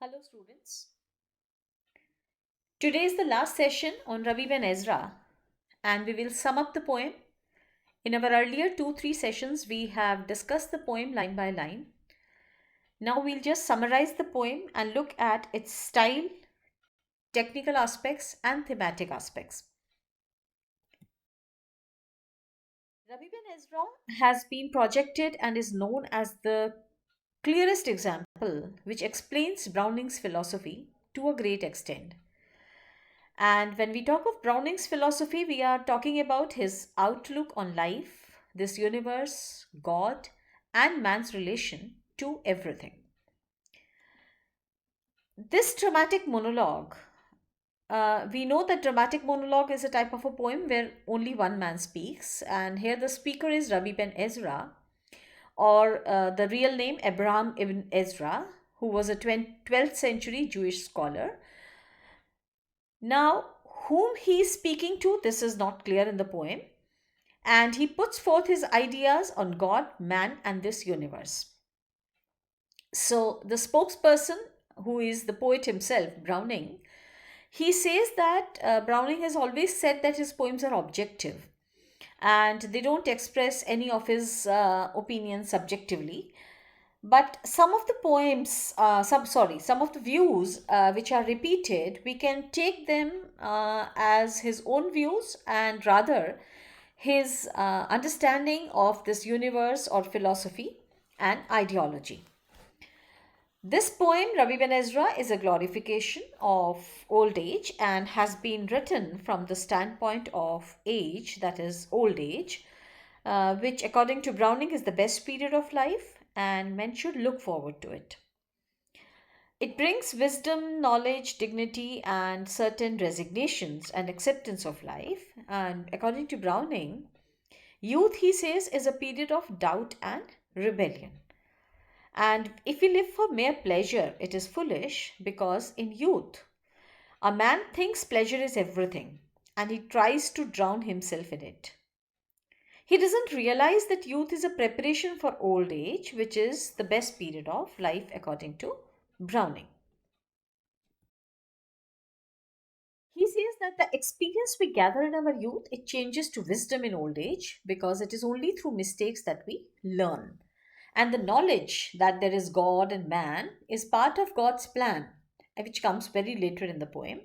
Hello, students. Today is the last session on Ravi Ben Ezra, and we will sum up the poem. In our earlier 2 3 sessions, we have discussed the poem line by line. Now we'll just summarize the poem and look at its style, technical aspects, and thematic aspects. Ravi Ben Ezra has been projected and is known as the clearest example which explains Browning's philosophy to a great extent. And when we talk of Browning's philosophy, we are talking about his outlook on life, this universe, God, and man's relation to everything. This dramatic monologue, we know that dramatic monologue is a type of a poem where only one man speaks, and here the speaker is Rabbi Ben Ezra, or the real name Abraham ibn Ezra, who was a 12th century Jewish scholar. Now, whom he is speaking to, this is not clear in the poem, and he puts forth his ideas on God, man, and this universe. So, the spokesperson, who is the poet himself, Browning, he says that Browning has always said that his poems are objective and they don't express any of his opinions subjectively. But some of the poems, some of the views which are repeated, we can take them as his own views and rather his understanding of this universe or philosophy and ideology. This poem, Ravi Ben Ezra, is a glorification of old age and has been written from the standpoint of age, that is, old age, which, according to Browning, is the best period of life and men should look forward to it. It brings wisdom, knowledge, dignity, and certain resignations and acceptance of life. And according to Browning, youth, he says, is a period of doubt and rebellion. And if we live for mere pleasure, it is foolish because in youth, a man thinks pleasure is everything and he tries to drown himself in it. He doesn't realize that youth is a preparation for old age, which is the best period of life according to Browning. He says that the experience we gather in our youth, it changes to wisdom in old age because it is only through mistakes that we learn. And the knowledge that there is God and man is part of God's plan, which comes very later in the poem.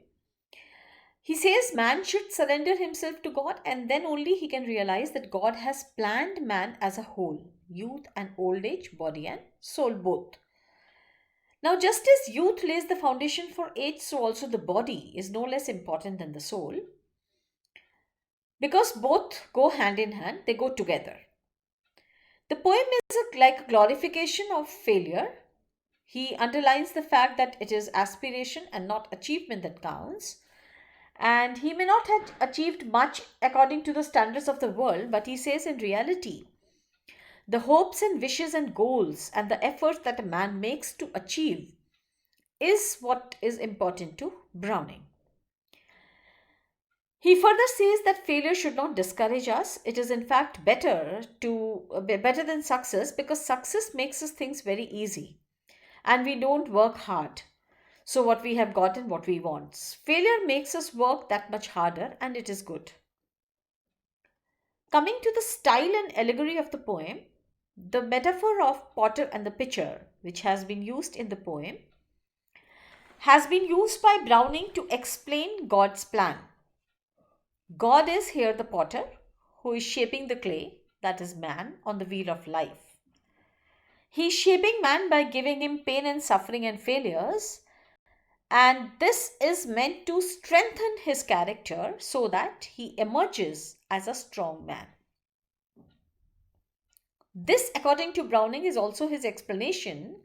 He says man should surrender himself to God and then only he can realize that God has planned man as a whole, youth and old age, body and soul both. Now, just as youth lays the foundation for age, so also the body is no less important than the soul because both go hand in hand, they go together. The poem is like a glorification of failure. He underlines the fact that it is aspiration and not achievement that counts. And he may not have achieved much according to the standards of the world, but he says in reality, the hopes and wishes and goals and the efforts that a man makes to achieve is what is important to Browning. He further says that failure should not discourage us. It is in fact better than success because success makes us things very easy and we don't work hard. So what we have gotten what we want. Failure makes us work that much harder and it is good. Coming to the style and allegory of the poem, the metaphor of potter and the pitcher, which has been used in the poem, has been used by Browning to explain God's plan. God is here the potter who is shaping the clay, that is man, on the wheel of life. He is shaping man by giving him pain and suffering and failures, and this is meant to strengthen his character so that he emerges as a strong man. This, according to Browning, is also his explanation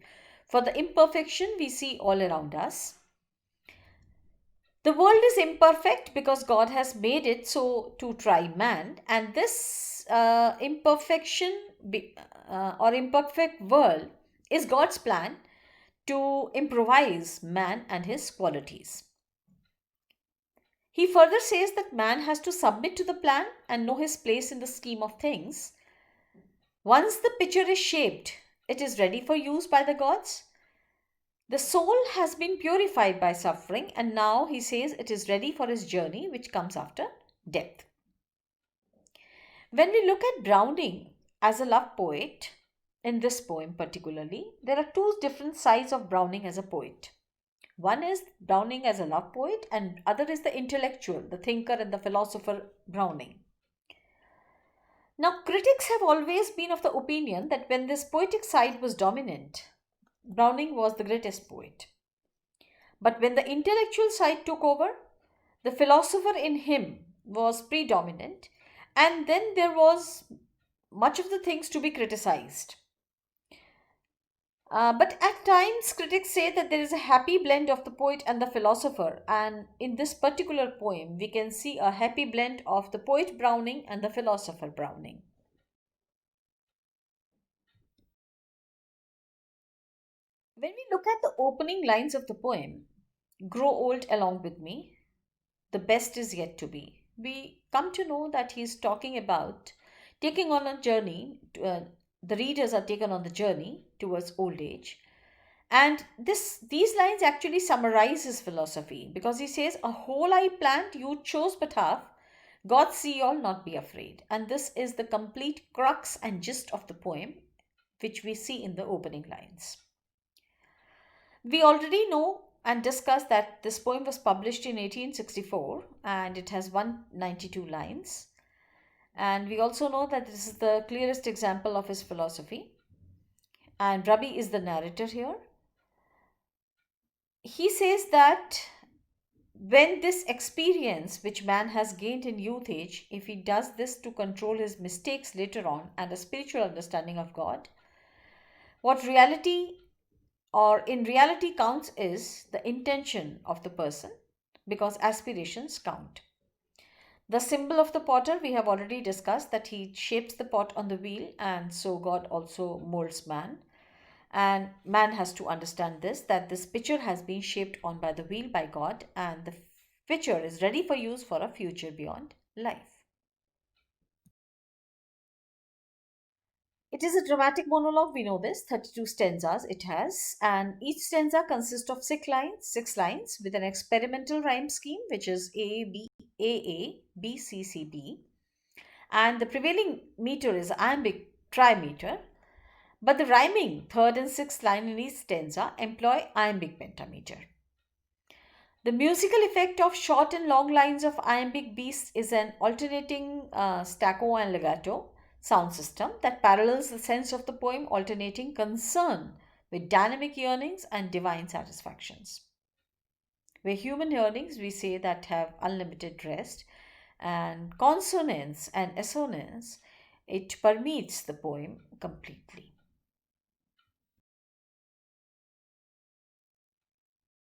for the imperfection we see all around us. The world is imperfect because God has made it so to try man, and this or imperfect world is God's plan to improvise man and his qualities. He further says that man has to submit to the plan and know his place in the scheme of things. Once the picture is shaped, it is ready for use by the gods. The soul has been purified by suffering, and now he says it is ready for his journey, which comes after death. When we look at Browning as a love poet, in this poem particularly, there are two different sides of Browning as a poet. One is Browning as a love poet, and other is the intellectual, the thinker and the philosopher Browning. Now, critics have always been of the opinion that when this poetic side was dominant, Browning was the greatest poet. But when the intellectual side took over, the philosopher in him was predominant, and then there was much of the things to be criticized. But at times, critics say that there is a happy blend of the poet and the philosopher, and in this particular poem, we can see a happy blend of the poet Browning and the philosopher Browning. When we look at the opening lines of the poem, grow old along with me, the best is yet to be, we come to know that he's talking about taking on a journey. The readers are taken on the journey towards old age. And these lines actually summarize his philosophy because he says, a whole I plant, you chose but half. God see all, not be afraid. And this is the complete crux and gist of the poem, which we see in the opening lines. We already know and discussed that this poem was published in 1864 and it has 192 lines. And we also know that this is the clearest example of his philosophy. And Rabi is the narrator here. He says that when this experience which man has gained in youth age, if he does this to control his mistakes later on and a spiritual understanding of God, what reality or in reality counts is the intention of the person because aspirations count. The symbol of the potter, we have already discussed that he shapes the pot on the wheel, and so God also molds man. And man has to understand this that this pitcher has been shaped on by the wheel by God, and the pitcher is ready for use for a future beyond life. It is a dramatic monologue, we know this, 32 stanzas it has, and each stanza consists of six lines with an experimental rhyme scheme, which is A, B, C, C, D. And the prevailing meter is iambic trimeter, but the rhyming third and sixth line in each stanza employ iambic pentameter. The musical effect of short and long lines of iambic beats is an alternating staccato and legato sound system that parallels the sense of the poem, alternating concern with dynamic yearnings and divine satisfactions. Where human yearnings, we say, that have unlimited rest, and consonance and assonance, it permeates the poem completely.